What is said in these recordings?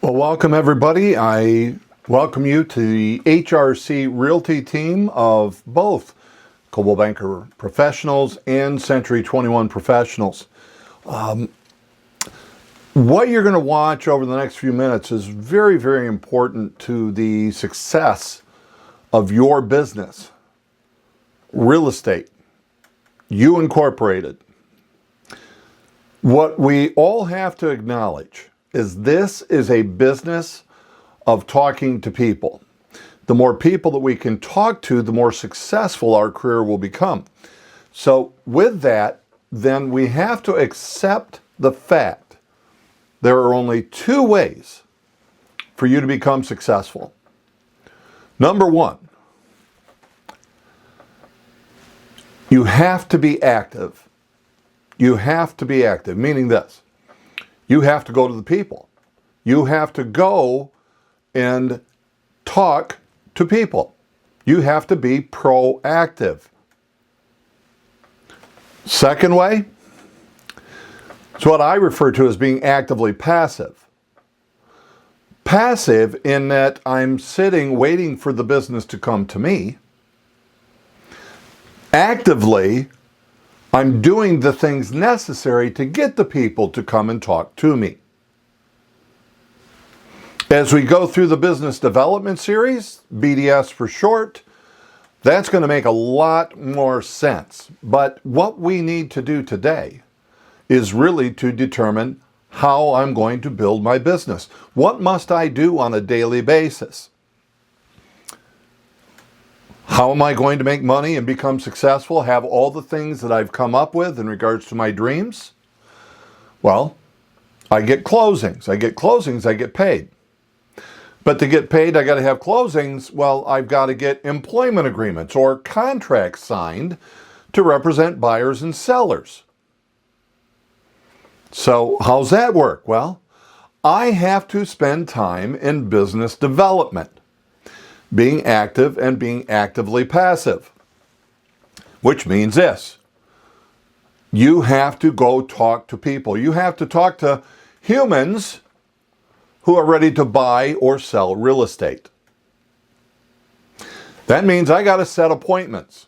Well, welcome everybody. I welcome you to the HRC Realty team of both Coldwell Banker Professionals and Century 21 Professionals. What you're going to watch over the next few minutes is very, very important to the success of your business. Real estate, you incorporated. What we all have to acknowledge is this is a business of talking to people. The more people that we can talk to, the more successful our career will become. So with that, then we have to accept the fact there are only two ways for you to become successful. Number one, you have to be active. You have to be active, meaning this. You have to go to the people. You have to go and talk to people. You have to be proactive. Second way, it's what I refer to as being actively passive. Passive in that I'm sitting waiting for the business to come to me. Actively, I'm doing the things necessary to get the people to come and talk to me. As we go through the business development series, BDS for short, that's going to make a lot more sense. But what we need to do today is really to determine how I'm going to build my business. What must I do on a daily basis? How am I going to make money and become successful, have all the things that I've come up with in regards to my dreams? Well, I get closings. I get paid. But to get paid, I got to have closings. Well, I've got to get employment agreements or contracts signed to represent buyers and sellers. So how's that work? Well, I have to spend time in business development. Being active and being actively passive, which means this. You have to go talk to people. You have to talk to humans who are ready to buy or sell real estate. That means I got to set appointments.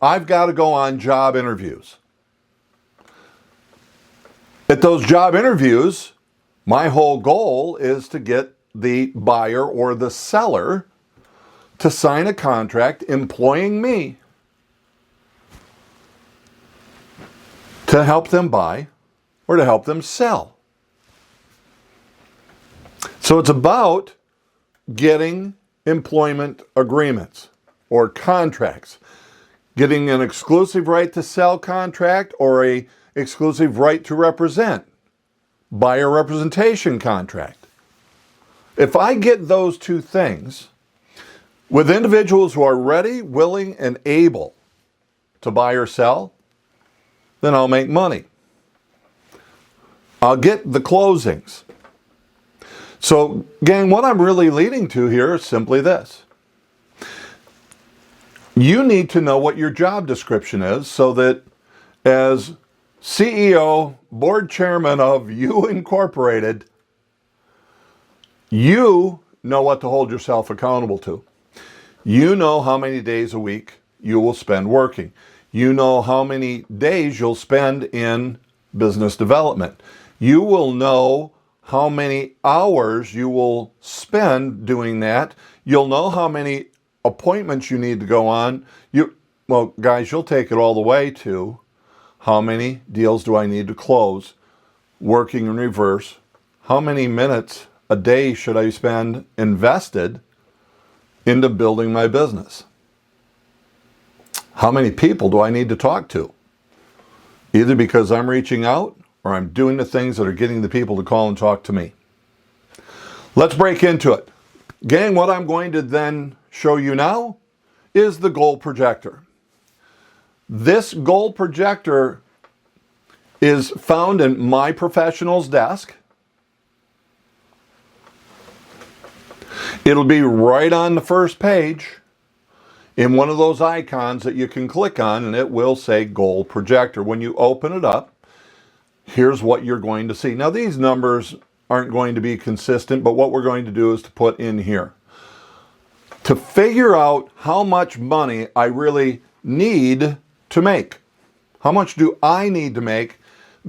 I've got to go on job interviews. At those job interviews, my whole goal is to get the buyer or the seller to sign a contract employing me to help them buy or to help them sell. So it's about getting employment agreements or contracts, getting an exclusive right to sell contract or a exclusive right to represent, buyer representation contract. If I get those two things, with individuals who are ready, willing, and able to buy or sell, then I'll make money. I'll get the closings. So, gang, what I'm really leading to here is simply this. You need to know what your job description is so that as CEO, board chairman of You Incorporated, you know what to hold yourself accountable to. You know how many days a week you will spend working. You know how many days you'll spend in business development. You will know how many hours you will spend doing that. You'll know how many appointments you need to go on. Well, guys, you'll take it all the way to how many deals do I need to close, working in reverse. How many minutes a day should I spend invested into building my business? How many people do I need to talk to? Either because I'm reaching out or I'm doing the things that are getting the people to call and talk to me. Let's break into it. Gang, what I'm going to then show you now is the goal projector. This goal projector is found in my professional's desk. It'll be right on the first page in one of those icons that you can click on, and it will say Goal Projector. When you open it up, here's what you're going to see. Now, these numbers aren't going to be consistent, but what we're going to do is to put in here. To figure out how much money I really need to make. How much do I need to make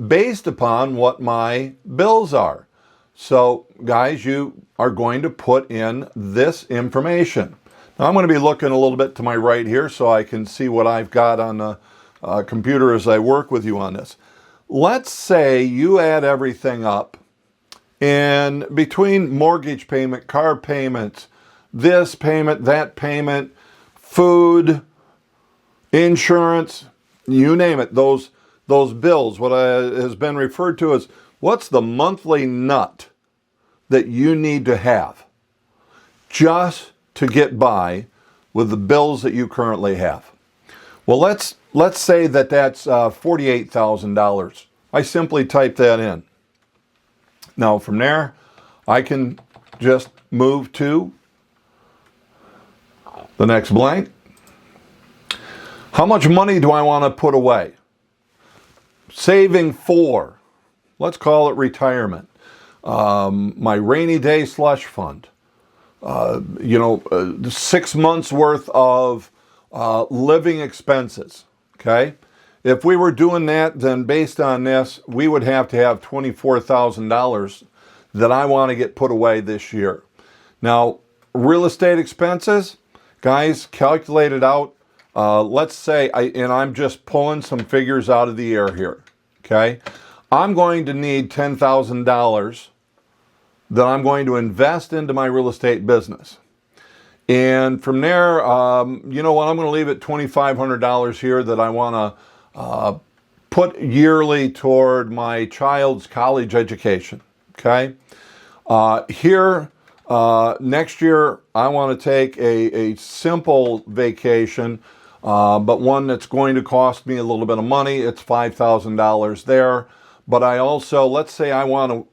based upon what my bills are? So guys, you are going to put in this information. Now I'm going to be looking a little bit to my right here so I can see what I've got on the computer as I work with you on this. Let's say you add everything up, and between mortgage payment, car payments, this payment, that payment, food, insurance, you name it, those bills, what has been referred to as what's the monthly nut that you need to have just to get by with the bills that you currently have. Well, let's say that that's $48,000. I simply type that in. Now from there, I can just move to the next blank. How much money do I want to put away? Saving for, let's call it retirement. My rainy day slush fund. 6 months worth of living expenses. Okay? If we were doing that, then based on this, we would have to have $24,000 that I want to get put away this year. Now, real estate expenses, guys, calculate it out. Let's say, I'm just pulling some figures out of the air here. Okay? I'm going to need $10,000 that I'm going to invest into my real estate business. And from there, you know what, I'm going to leave it $2,500 here that I want to put yearly toward my child's college education. Okay? Here, next year, I want to take a simple vacation, but one that's going to cost me a little bit of money. It's $5,000 there. But I also, let's say I want to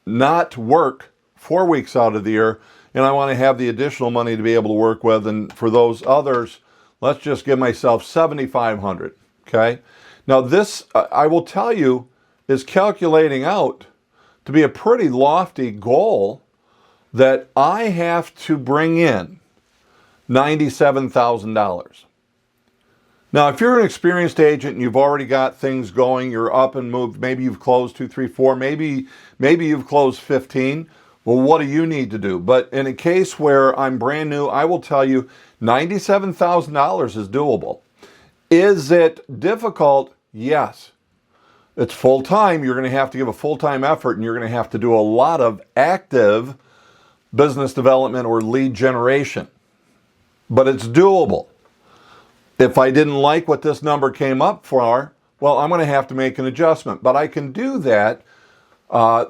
not work 4 weeks out of the year, and I want to have the additional money to be able to work with. And for those others, let's just give myself $7,500. Okay? Now this, I will tell you, is calculating out to be a pretty lofty goal that I have to bring in $97,000. Now, if you're an experienced agent and you've already got things going, you're up and moved, maybe you've closed 2, 3, 4, maybe you've closed 15, well, what do you need to do? But in a case where I'm brand new, I will tell you $97,000 is doable. Is it difficult? Yes. It's full-time. You're going to have to give a full-time effort, and you're going to have to do a lot of active business development or lead generation. But it's doable. If I didn't like what this number came up for, well, I'm going to have to make an adjustment. But I can do that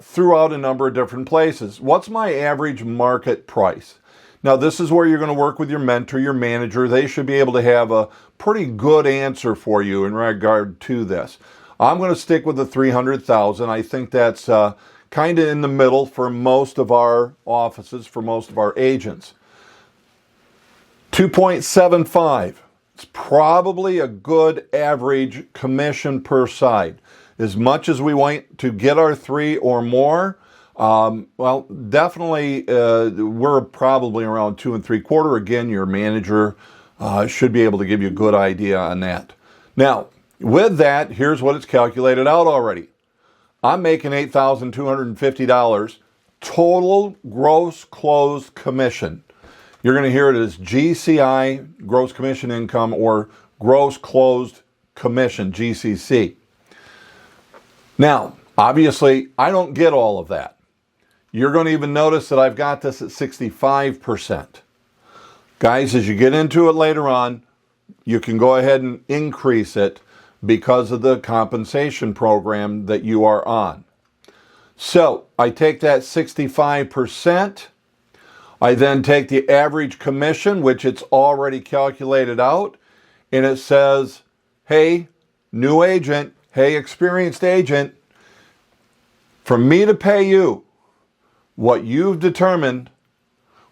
throughout a number of different places. What's my average market price? Now, this is where you're going to work with your mentor, your manager. They should be able to have a pretty good answer for you in regard to this. I'm going to stick with the $300,000. I think that's kind of in the middle for most of our offices, for most of our agents. 2.75. It's probably a good average commission per side. As much as we want to get our 3 or more, well, definitely we're probably around 2 3/4. Again, your manager should be able to give you a good idea on that. Now, with that, here's what it's calculated out already. I'm making $8,250 total gross closed commission. You're going to hear it as GCI, gross commission income, or gross closed commission, GCC. Now, obviously, I don't get all of that. You're going to even notice that I've got this at 65%. Guys, as you get into it later on, you can go ahead and increase it because of the compensation program that you are on. So, I take that 65%. I then take the average commission, which it's already calculated out, and it says, hey, new agent, hey, experienced agent, for me to pay you what you've determined,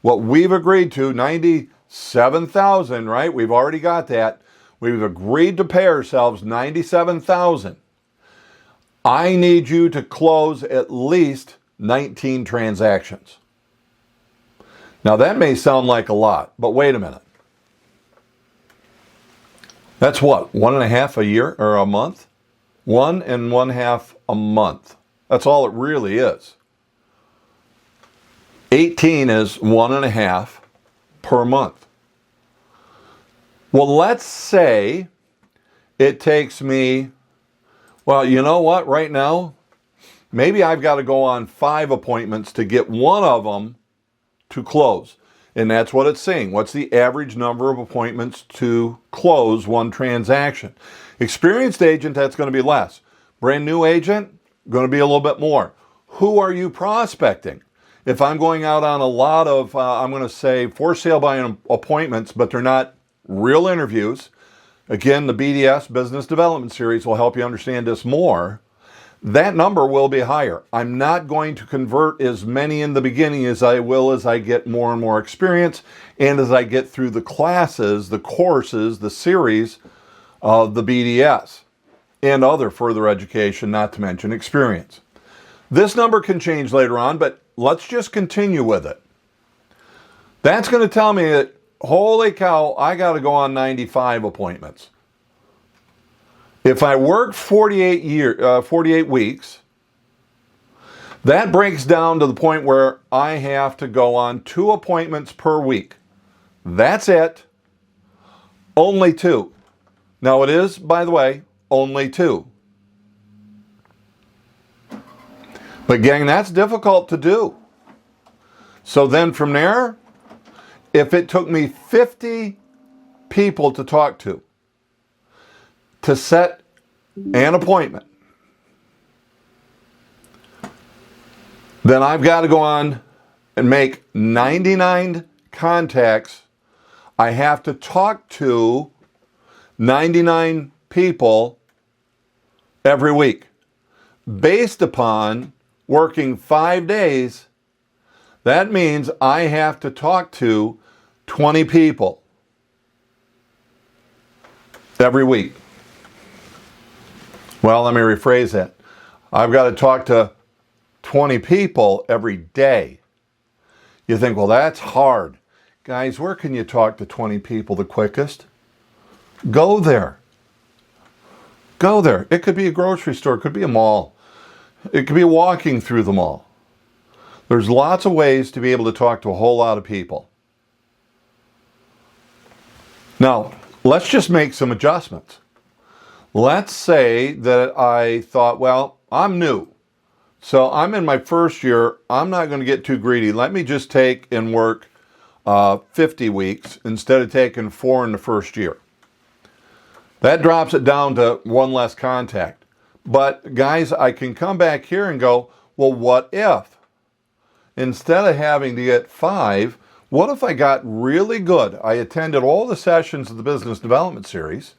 what we've agreed to, $97,000, right? We've already got that. We've agreed to pay ourselves $97,000. I need you to close at least 19 transactions. Now that may sound like a lot, but wait a minute. That's what, 1.5 a year or a month? 1.5 a month. That's all it really is. 18 is 1.5 per month. Well, let's say it takes me, well, you know what, right now, maybe I've got to go on 5 appointments to get one of them to close. And that's what it's saying. What's the average number of appointments to close one transaction? Experienced agent, that's going to be less. Brand new agent, going to be a little bit more. Who are you prospecting? If I'm going out on a lot of, I'm going to say, for sale by appointments, but they're not real interviews, again, the BDS, Business Development Series, will help you understand this more. That number will be higher. I'm not going to convert as many in the beginning as I will as I get more and more experience and as I get through the classes, the courses, the series of the BDS and other further education, not to mention experience. This number can change later on, but let's just continue with it. That's going to tell me that, holy cow, I got to go on 95 appointments. If I work 48 weeks, that breaks down to the point where I have to go on 2 appointments per week. That's it. Only 2. Now it is, by the way, only 2. But gang, that's difficult to do. So then from there, if it took me 50 people to talk to set an appointment, then I've got to go on and make 99 contacts. I have to talk to 99 people every week. Based upon working 5 days, that means I have to talk to 20 people every week. Well, let me rephrase that. I've got to talk to 20 people every day. You think, well, that's hard. Guys, where can you talk to 20 people the quickest? Go there. Go there. It could be a grocery store. It could be a mall. It could be walking through the mall. There's lots of ways to be able to talk to a whole lot of people. Now, let's just make some adjustments. Let's say that I thought, well, I'm new. So I'm in my first year. I'm not going to get too greedy. Let me just take and work 50 weeks instead of taking 4 in the first year. That drops it down to 1 less contact. But guys, I can come back here and go, well, what if? Instead of having to get 5, what if I got really good? I attended all the sessions of the Business Development Series,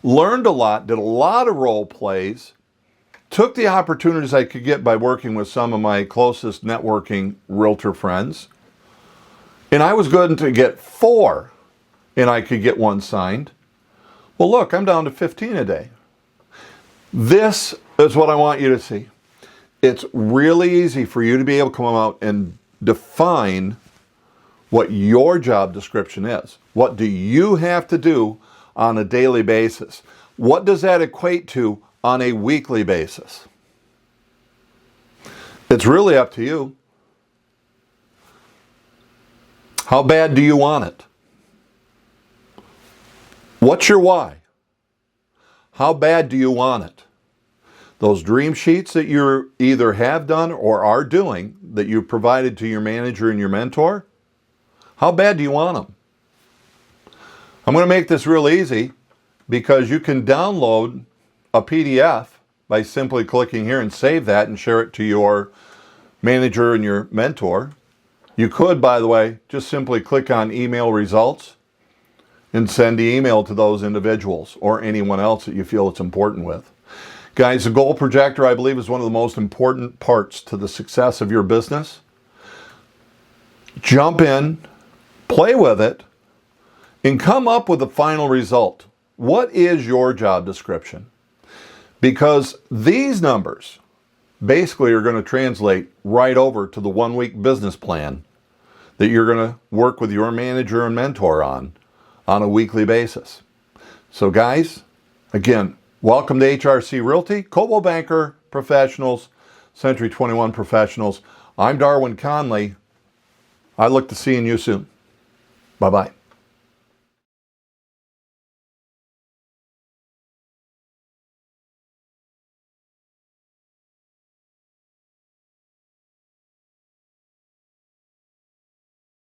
learned a lot, did a lot of role plays, took the opportunities I could get by working with some of my closest networking realtor friends, and I was good to get 4, and I could get 1 signed. Well, look, I'm down to 15 a day. This is what I want you to see. It's really easy for you to be able to come out and define what your job description is. What do you have to do on a daily basis? What does that equate to on a weekly basis? It's really up to you. How bad do you want it? What's your why? How bad do you want it? Those dream sheets that you either have done or are doing that you provided to your manager and your mentor, how bad do you want them? I'm going to make this real easy because you can download a PDF by simply clicking here and save that and share it to your manager and your mentor. You could, by the way, just simply click on email results and send the email to those individuals or anyone else that you feel it's important with. Guys, the goal projector, I believe, is one of the most important parts to the success of your business. Jump in, play with it, and come up with a final result. What is your job description? Because these numbers basically are going to translate right over to the 1-week business plan that you're going to work with your manager and mentor on a weekly basis. So guys, again, welcome to HRC Realty, Coldwell Banker Professionals, Century 21 Professionals. I'm Darwin Conley. I look to seeing you soon. Bye-bye.